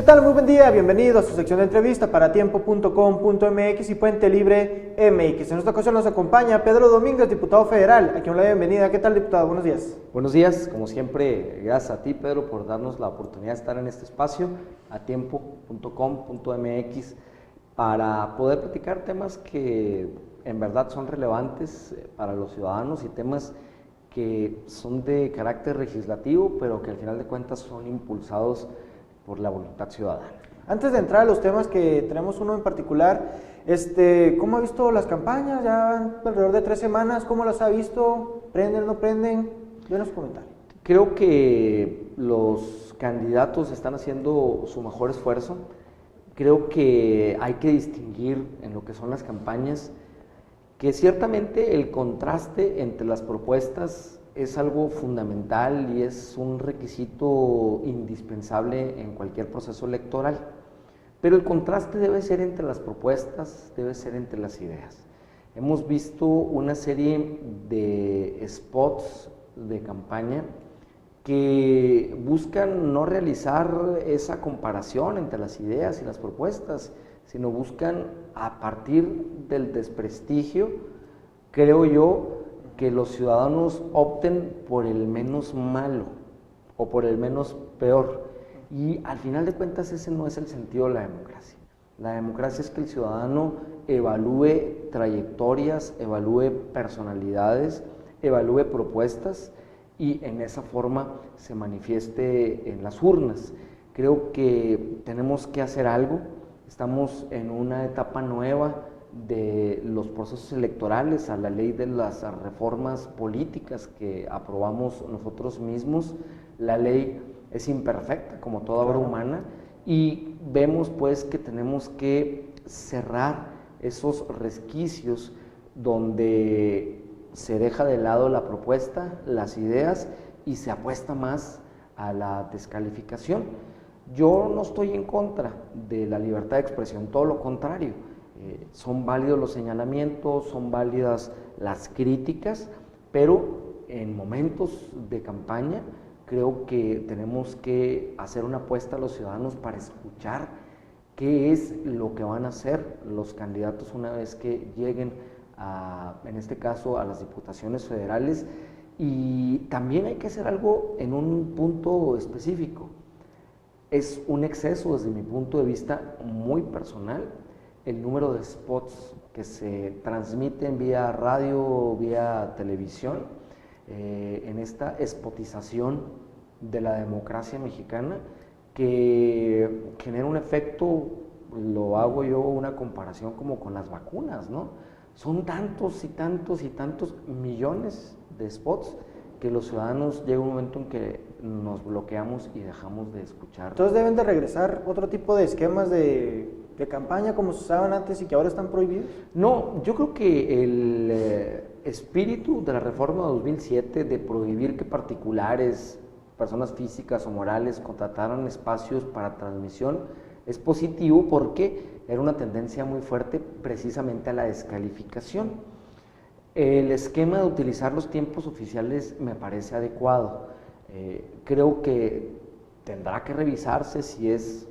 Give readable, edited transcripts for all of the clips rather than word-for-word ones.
tal? Muy buen día, bienvenidos a su sección de entrevista para tiempo.com.mx y Puente Libre MX. En esta ocasión nos acompaña Pedro Domínguez, diputado federal, a quien le doy la bienvenida. ¿Qué tal, diputado? Buenos días. Buenos días, como siempre, gracias a ti, Pedro, por darnos la oportunidad de estar en este espacio, a tiempo.com.mx, para poder platicar temas que en verdad son relevantes para los ciudadanos y temas que son de carácter legislativo, pero que al final de cuentas son impulsados por la voluntad ciudadana. Antes de entrar a los temas que tenemos uno en particular, ¿cómo ha visto las campañas? Ya alrededor de 3 semanas, ¿cómo las ha visto? ¿Prenden, no prenden? Denos comentarios. Creo que los candidatos están haciendo su mejor esfuerzo. Creo que hay que distinguir en lo que son las campañas que ciertamente el contraste entre las propuestas es algo fundamental y es un requisito indispensable en cualquier proceso electoral, pero el contraste debe ser entre las propuestas, debe ser entre las ideas. Hemos visto una serie de spots de campaña que buscan no realizar esa comparación entre las ideas y las propuestas, sino buscan, a partir del desprestigio, creo yo, que los ciudadanos opten por el menos malo o por el menos peor. Y al final de cuentas ese no es el sentido de la democracia. La democracia es que el ciudadano evalúe trayectorias, evalúe personalidades, evalúe propuestas y en esa forma se manifieste en las urnas. Creo que tenemos que hacer algo. Estamos en una etapa nueva de los procesos electorales, a la ley de las reformas políticas que aprobamos nosotros mismos. La ley es imperfecta, como toda obra humana, y vemos pues que tenemos que cerrar esos resquicios donde se deja de lado la propuesta, las ideas, y se apuesta más a la descalificación. Yo no estoy en contra de la libertad de expresión, todo lo contrario. Son válidos los señalamientos, son válidas las críticas, pero en momentos de campaña creo que tenemos que hacer una apuesta a los ciudadanos para escuchar qué es lo que van a hacer los candidatos una vez que lleguen en este caso, a las diputaciones federales. Y también hay que hacer algo en un punto específico. Es un exceso, desde mi punto de vista muy personal, el número de spots que se transmiten vía radio, vía televisión, en esta spotización de la democracia mexicana, que genera un efecto, lo hago yo una comparación como con las vacunas, ¿no? Son tantos y tantos y tantos millones de spots que los ciudadanos llega un momento en que nos bloqueamos y dejamos de escuchar. Entonces deben de regresar otro tipo de esquemas de campaña como se usaban antes y que ahora están prohibidos. No, yo creo que el espíritu de la reforma de 2007 de prohibir que particulares, personas físicas o morales contrataran espacios para transmisión es positivo porque era una tendencia muy fuerte precisamente a la descalificación. El esquema de utilizar los tiempos oficiales me parece adecuado. Creo que tendrá que revisarse si es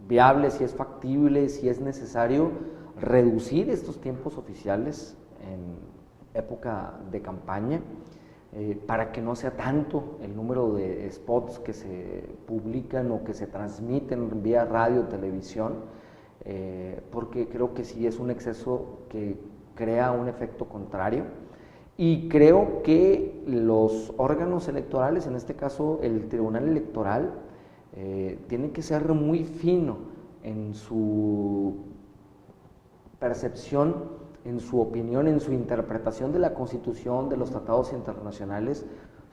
viable, si es factible, si es necesario reducir estos tiempos oficiales en época de campaña, para que no sea tanto el número de spots que se publican o que se transmiten vía radio o televisión, porque creo que sí es un exceso que crea un efecto contrario. Y creo que los órganos electorales, en este caso el Tribunal Electoral, tiene que ser muy fino en su percepción, en su opinión, en su interpretación de la Constitución, de los tratados internacionales,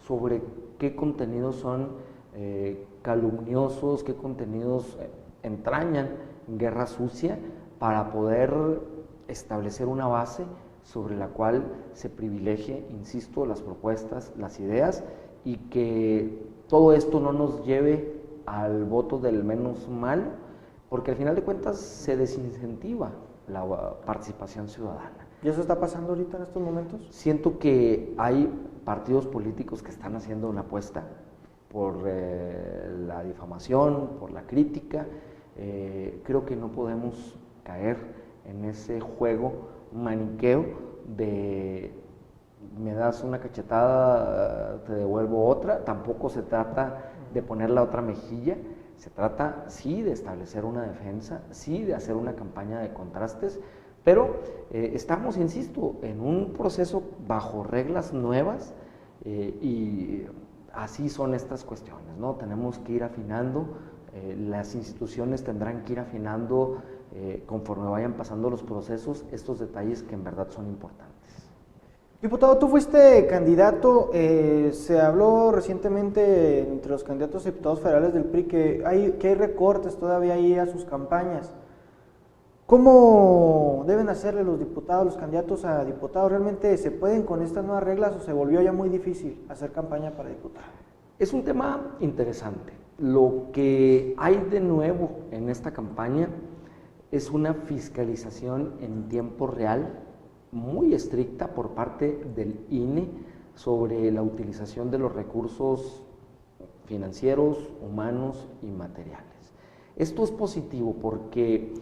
sobre qué contenidos son calumniosos, qué contenidos entrañan guerra sucia, para poder establecer una base sobre la cual se privilegie, insisto, las propuestas, las ideas, y que todo esto no nos lleve al voto del menos mal, porque al final de cuentas se desincentiva la participación ciudadana. ¿Y eso está pasando ahorita en estos momentos? Siento que hay partidos políticos que están haciendo una apuesta por la difamación, por la crítica, Creo que no podemos caer en ese juego maniqueo de me das una cachetada, te devuelvo otra. Tampoco se trata de poner la otra mejilla, se trata sí de establecer una defensa, sí de hacer una campaña de contrastes, pero estamos, insisto, en un proceso bajo reglas nuevas y así son estas cuestiones, ¿no? Tenemos que ir afinando, las instituciones tendrán que ir afinando conforme vayan pasando los procesos estos detalles que en verdad son importantes. Diputado, tú fuiste candidato, se habló recientemente entre los candidatos a diputados federales del PRI que hay recortes todavía ahí a sus campañas. ¿Cómo deben hacerle los diputados, los candidatos a diputados? ¿Realmente se pueden con estas nuevas reglas o se volvió ya muy difícil hacer campaña para diputado? Es un tema interesante. Lo que hay de nuevo en esta campaña es una fiscalización en tiempo real muy estricta por parte del INE sobre la utilización de los recursos financieros, humanos y materiales. Esto es positivo porque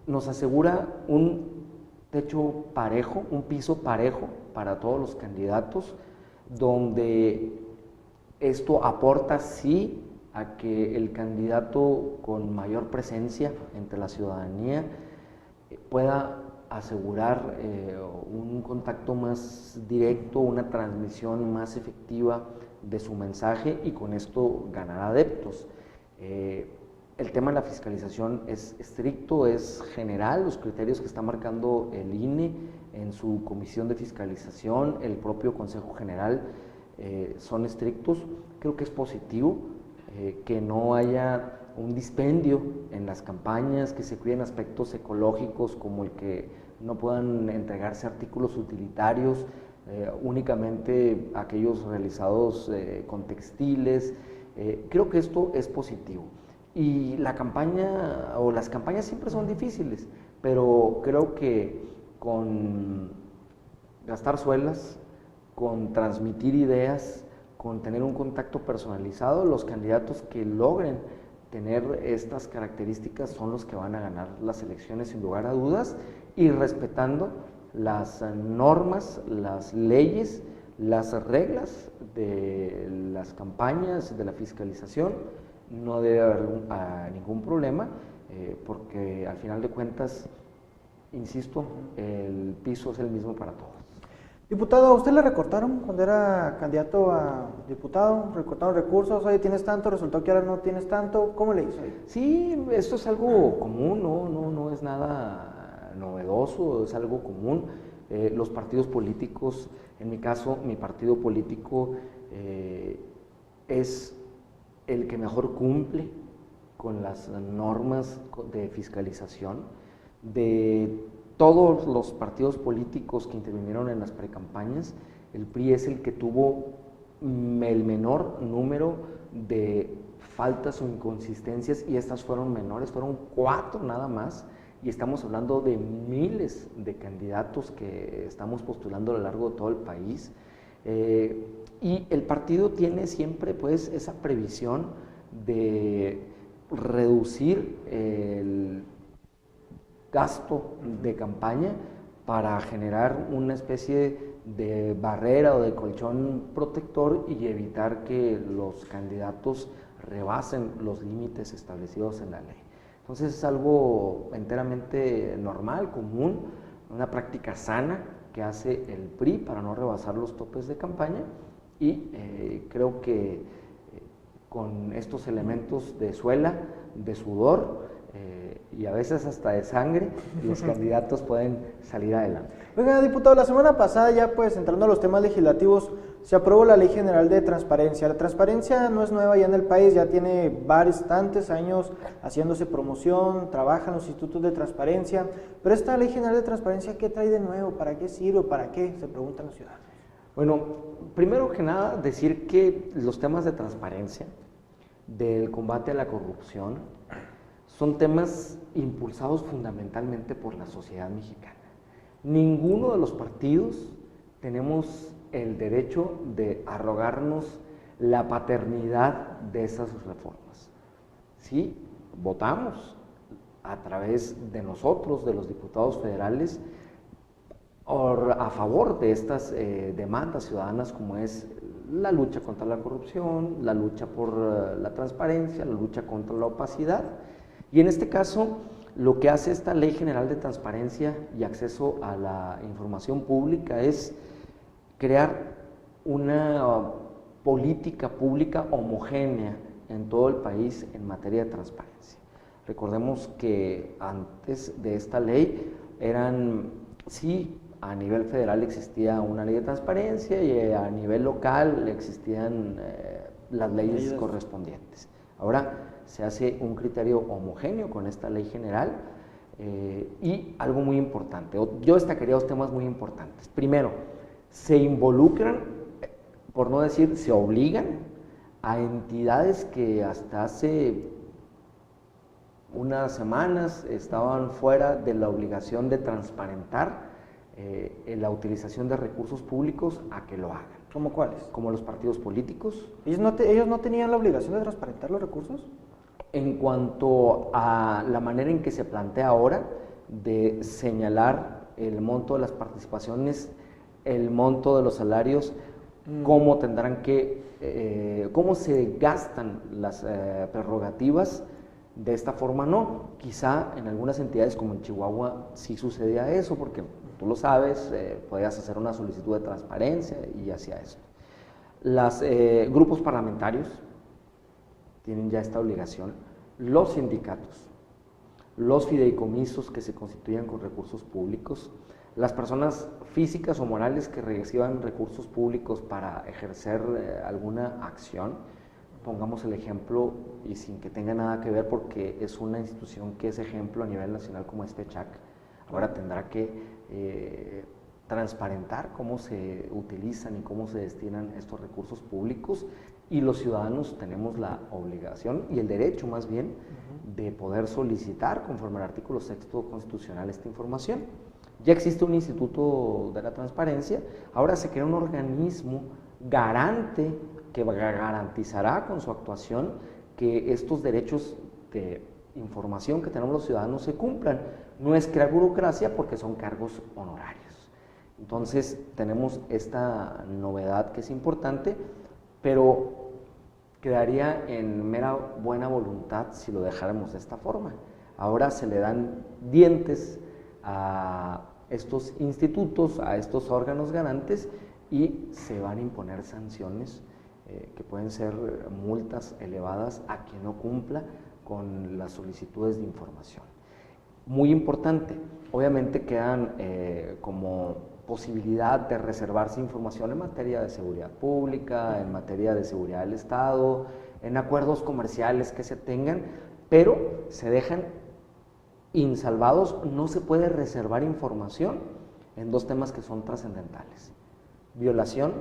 nos asegura un techo parejo, un piso parejo para todos los candidatos, donde esto aporta sí a que el candidato con mayor presencia entre la ciudadanía pueda asegurar un contacto más directo, una transmisión más efectiva de su mensaje y con esto ganar adeptos. El tema de la fiscalización es estricto, es general, los criterios que está marcando el INE en su comisión de fiscalización, el propio Consejo General, son estrictos. Creo que es positivo que no haya un dispendio en las campañas, que se cuiden aspectos ecológicos como el que no puedan entregarse artículos utilitarios, únicamente aquellos realizados con textiles. Creo que esto es positivo. Y la campaña o las campañas siempre son difíciles, pero creo que con gastar suelas, con transmitir ideas, con tener un contacto personalizado, los candidatos que logren tener estas características son los que van a ganar las elecciones sin lugar a dudas y respetando las normas, las leyes, las reglas de las campañas, de la fiscalización. No debe haber ningún problema porque al final de cuentas, insisto, el piso es el mismo para todos. Diputado, ¿a usted le recortaron cuando era candidato a diputado? ¿Recortaron recursos? Oye, ¿tienes tanto? ¿Resultó que ahora no tienes tanto? ¿Cómo le hizo? Sí, esto es algo común, no es nada novedoso, es algo común. Los partidos políticos, en mi caso, mi partido político es el que mejor cumple con las normas de fiscalización de todos los partidos políticos que intervinieron en las precampañas. El PRI es el que tuvo el menor número de faltas o inconsistencias y estas fueron menores, fueron 4 nada más, y estamos hablando de miles de candidatos que estamos postulando a lo largo de todo el país. Y el partido tiene siempre pues esa previsión de reducir el gasto de campaña para generar una especie de barrera o de colchón protector y evitar que los candidatos rebasen los límites establecidos en la ley. Entonces es algo enteramente normal, común, una práctica sana que hace el PRI para no rebasar los topes de campaña y creo que con estos elementos de suela, de sudor y a veces hasta de sangre, los candidatos pueden salir adelante. Oiga, diputado, la semana pasada ya pues entrando a los temas legislativos, se aprobó la Ley General de Transparencia. La transparencia no es nueva ya en el país, ya tiene bastantes años haciéndose promoción, trabajan los institutos de transparencia, pero esta Ley General de Transparencia, ¿qué trae de nuevo? ¿Para qué sirve? ¿Para qué? Se preguntan los ciudadanos. Bueno, primero que nada decir que los temas de transparencia, del combate a la corrupción, son temas impulsados fundamentalmente por la sociedad mexicana. Ninguno de los partidos tenemos el derecho de arrogarnos la paternidad de esas reformas. Sí, votamos, a través de nosotros, de los diputados federales, a favor de estas demandas ciudadanas como es la lucha contra la corrupción, la lucha por la transparencia, la lucha contra la opacidad. Y en este caso, lo que hace esta Ley General de Transparencia y Acceso a la Información Pública es crear una política pública homogénea en todo el país en materia de transparencia. Recordemos que antes de esta ley sí, a nivel federal existía una ley de transparencia y a nivel local existían las leyes correspondientes. Ahora se hace un criterio homogéneo con esta ley general y algo muy importante, yo destacaría dos temas muy importantes. Primero, se involucran, por no decir se obligan, a entidades que hasta hace unas semanas estaban fuera de la obligación de transparentar la utilización de recursos públicos a que lo hagan. ¿Cómo cuáles? Como los partidos políticos. ¿Ellos no tenían la obligación de transparentar los recursos? En cuanto a la manera en que se plantea ahora de señalar el monto de las participaciones, el monto de los salarios, cómo tendrán que, cómo se gastan las prerrogativas, de esta forma no. Quizá en algunas entidades como en Chihuahua sí sucedía eso, porque tú lo sabes, podías hacer una solicitud de transparencia y hacía eso. Los grupos parlamentarios tienen ya esta obligación, los sindicatos, los fideicomisos que se constituyan con recursos públicos, las personas físicas o morales que reciban recursos públicos para ejercer alguna acción. Pongamos el ejemplo, y sin que tenga nada que ver, porque es una institución que es ejemplo a nivel nacional como es FECHAC, ahora tendrá que transparentar cómo se utilizan y cómo se destinan estos recursos públicos, y los ciudadanos tenemos la obligación y el derecho más bien de poder solicitar conforme al artículo 6 constitucional esta información. Ya existe un instituto de la transparencia, ahora se crea un organismo garante que garantizará con su actuación que estos derechos de información que tenemos los ciudadanos se cumplan. No es crear burocracia porque son cargos honorarios. Entonces tenemos esta novedad que es importante, pero quedaría en mera buena voluntad si lo dejáramos de esta forma. Ahora se le dan dientes a estos institutos, a estos órganos garantes, y se van a imponer sanciones que pueden ser multas elevadas a quien no cumpla con las solicitudes de información. Muy importante, obviamente quedan como posibilidad de reservarse información en materia de seguridad pública, en materia de seguridad del Estado, en acuerdos comerciales que se tengan, pero se dejan insalvados. No se puede reservar información en dos temas que son trascendentales: violación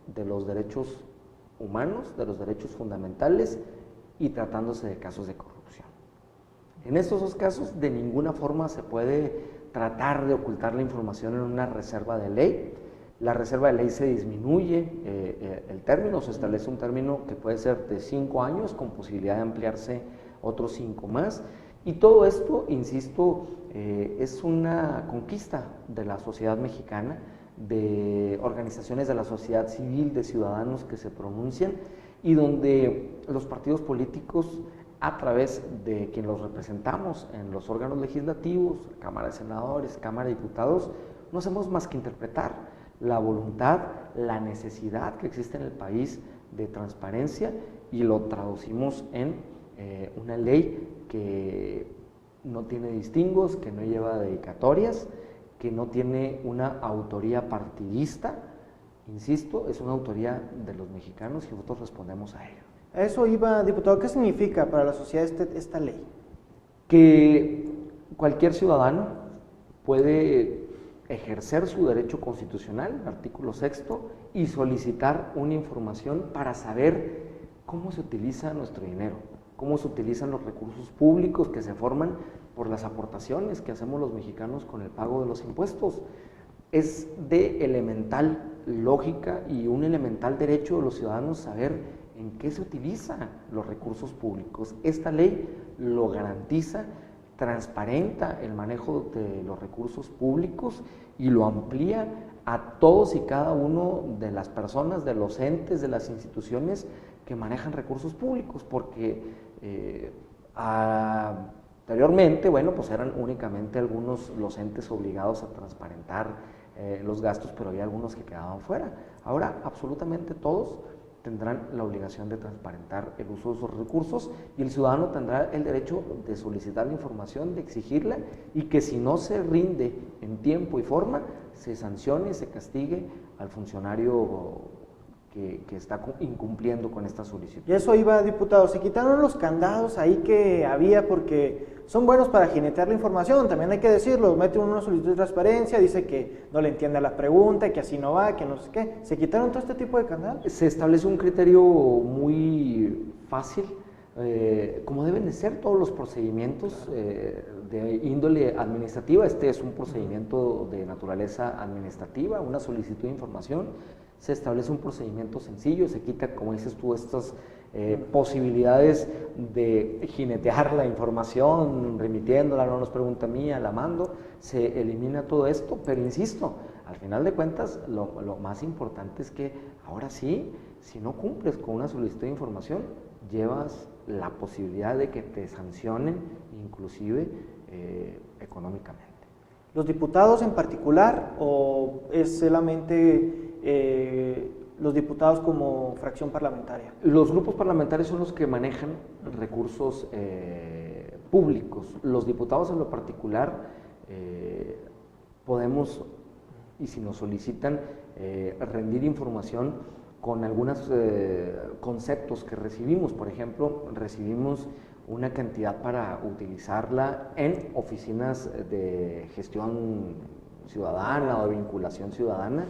de los derechos humanos, de los derechos fundamentales, y tratándose de casos de corrupción. En estos dos casos, de ninguna forma se puede tratar de ocultar la información en una reserva de ley. La reserva de ley se disminuye el término, se establece un término que puede ser de 5 años con posibilidad de ampliarse otros 5 más. Y todo esto, insisto, es una conquista de la sociedad mexicana, de organizaciones de la sociedad civil, de ciudadanos que se pronuncian, y donde los partidos políticos, a través de quien los representamos en los órganos legislativos, Cámara de Senadores, Cámara de Diputados, no hacemos más que interpretar la voluntad, la necesidad que existe en el país de transparencia, y lo traducimos en una ley que no tiene distingos, que no lleva dedicatorias, que no tiene una autoría partidista. Insisto, es una autoría de los mexicanos y nosotros respondemos a ello. A eso iba, diputado. ¿Qué significa para la sociedad esta ley? Que cualquier ciudadano puede ejercer su derecho constitucional, artículo 6, y solicitar una información para saber cómo se utiliza nuestro dinero, cómo se utilizan los recursos públicos que se forman por las aportaciones que hacemos los mexicanos con el pago de los impuestos. Es de elemental lógica y un elemental derecho de los ciudadanos saber en qué se utilizan los recursos públicos. Esta ley lo garantiza transparenta el manejo de los recursos públicos y lo amplía a todos y cada uno de las personas, de los entes, de las instituciones que manejan recursos públicos, porque anteriormente, bueno, pues eran únicamente algunos los entes obligados a transparentar los gastos, pero había algunos que quedaban fuera. Ahora absolutamente todos tendrán la obligación de transparentar el uso de esos recursos y el ciudadano tendrá el derecho de solicitar la información, de exigirla y que si no se rinde en tiempo y forma, se sancione y se castigue al funcionario que está incumpliendo con esta solicitud. Y eso iba, diputado, se quitaron los candados ahí que había porque son buenos para jinetear la información, también hay que decirlo, mete uno una solicitud de transparencia, dice que no le entiende la pregunta, que así no va, que no sé qué, ¿se quitaron todo este tipo de candados? Se establece un criterio muy fácil, como deben de ser todos los procedimientos de índole administrativa. Este es un procedimiento de naturaleza administrativa, una solicitud de información. Se establece un procedimiento sencillo, se quita, como dices tú, estas posibilidades de jinetear la información, remitiéndola, no nos pregunta a mí, la mando, se elimina todo esto, pero insisto, al final de cuentas, lo más importante es que ahora sí, si no cumples con una solicitud de información, llevas la posibilidad de que te sancionen, inclusive económicamente. ¿Los diputados en particular o es solamente los diputados como fracción parlamentaria? Los grupos parlamentarios son los que manejan recursos públicos. Los diputados en lo particular podemos, y si nos solicitan, rendir información con algunos conceptos que recibimos. Por ejemplo, recibimos una cantidad para utilizarla en oficinas de gestión ciudadana o de vinculación ciudadana.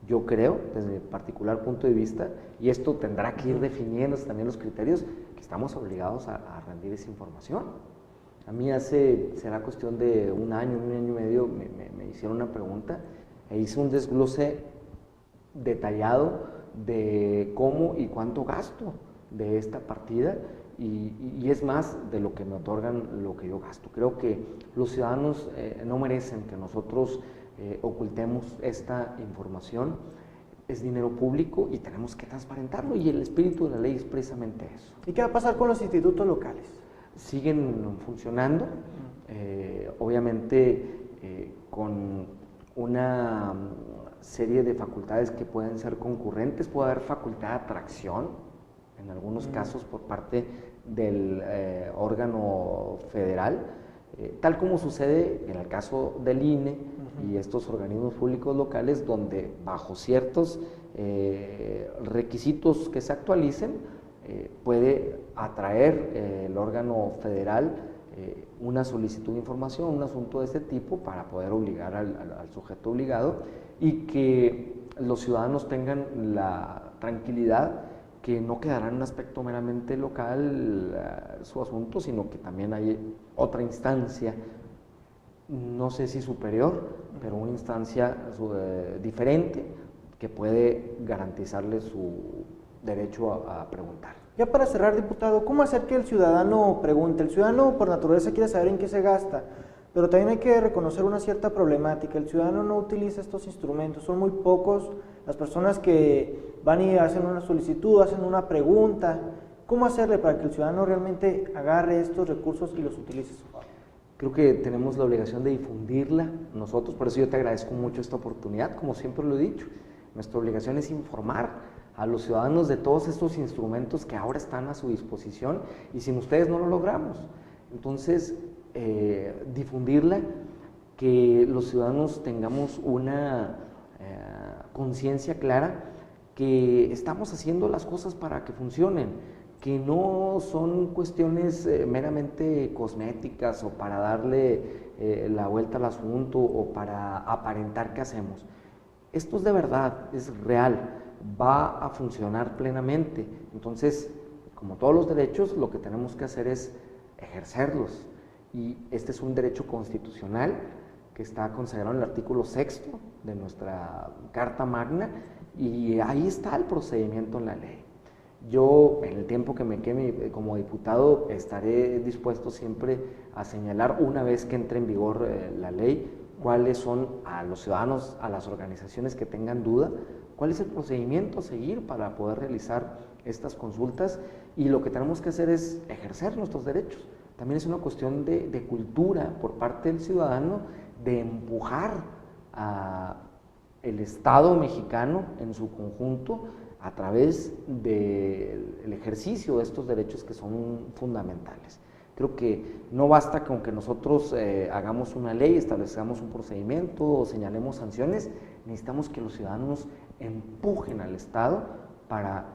Yo creo, desde mi particular punto de vista, y esto tendrá que ir definiéndose también los criterios, que estamos obligados a rendir esa información. A mí será cuestión de un año y medio, me hicieron una pregunta e hice un desglose detallado de cómo y cuánto gasto de esta partida y es más de lo que me otorgan lo que yo gasto. Creo que los ciudadanos no merecen que nosotros ocultemos esta información. Es dinero público y tenemos que transparentarlo y el espíritu de la ley es precisamente eso. ¿Y qué va a pasar con los institutos locales? Siguen funcionando, obviamente con una serie de facultades que pueden ser concurrentes. Puede haber facultad de atracción en algunos casos por parte del órgano federal, tal como sucede en el caso del INE y estos organismos públicos locales, donde bajo ciertos requisitos que se actualicen puede atraer el órgano federal una solicitud de información, un asunto de este tipo, para poder obligar al sujeto obligado y que los ciudadanos tengan la tranquilidad que no quedará en un aspecto meramente local su asunto, sino que también hay otra instancia, no sé si superior, pero una instancia diferente que puede garantizarle su derecho a preguntar. Ya para cerrar, diputado, ¿cómo hacer que el ciudadano pregunte? El ciudadano por naturaleza quiere saber en qué se gasta, pero también hay que reconocer una cierta problemática. El ciudadano no utiliza estos instrumentos, son muy pocos las personas que van y hacen una solicitud, hacen una pregunta. ¿Cómo hacerle para que el ciudadano realmente agarre estos recursos y los utilice a su favor? Creo que tenemos la obligación de difundirla nosotros, por eso yo te agradezco mucho esta oportunidad, como siempre lo he dicho. Nuestra obligación es informar a los ciudadanos de todos estos instrumentos que ahora están a su disposición y sin ustedes no lo logramos. Entonces, difundirla, que los ciudadanos tengamos una conciencia clara que estamos haciendo las cosas para que funcionen, que no son cuestiones meramente cosméticas o para darle la vuelta al asunto o para aparentar que hacemos. Esto es de verdad, es real, va a funcionar plenamente. Entonces, como todos los derechos, lo que tenemos que hacer es ejercerlos. Y este es un derecho constitucional que está consagrado en el artículo 6 de nuestra Carta Magna, y ahí está el procedimiento en la ley. Yo, en el tiempo que me quede como diputado, estaré dispuesto siempre a señalar, una vez que entre en vigor la ley, cuáles son a los ciudadanos, a las organizaciones que tengan duda, cuál es el procedimiento a seguir para poder realizar estas consultas, y lo que tenemos que hacer es ejercer nuestros derechos. También es una cuestión de cultura por parte del ciudadano, de empujar a el Estado mexicano en su conjunto a través del ejercicio de estos derechos que son fundamentales. Creo que no basta con que nosotros hagamos una ley, establezcamos un procedimiento o señalemos sanciones, necesitamos que los ciudadanos empujen al Estado para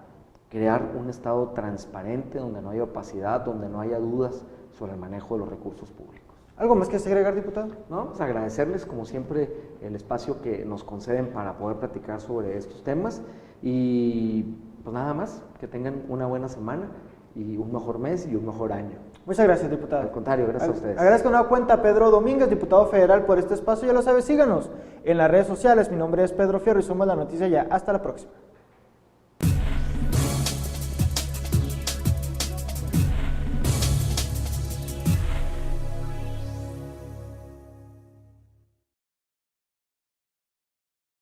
crear un Estado transparente, donde no haya opacidad, donde no haya dudas sobre el manejo de los recursos públicos. ¿Algo más que agregar, diputado? No, pues agradecerles como siempre el espacio que nos conceden para poder platicar sobre estos temas, y pues nada más, que tengan una buena semana y un mejor mes y un mejor año. Muchas gracias, diputado. Al contrario, gracias a ustedes. Agradezco de nueva cuenta a Pedro Domínguez, diputado federal, por este espacio. Ya lo sabes, síganos en las redes sociales. Mi nombre es Pedro Fierro y somos La Noticia Ya. Hasta la próxima.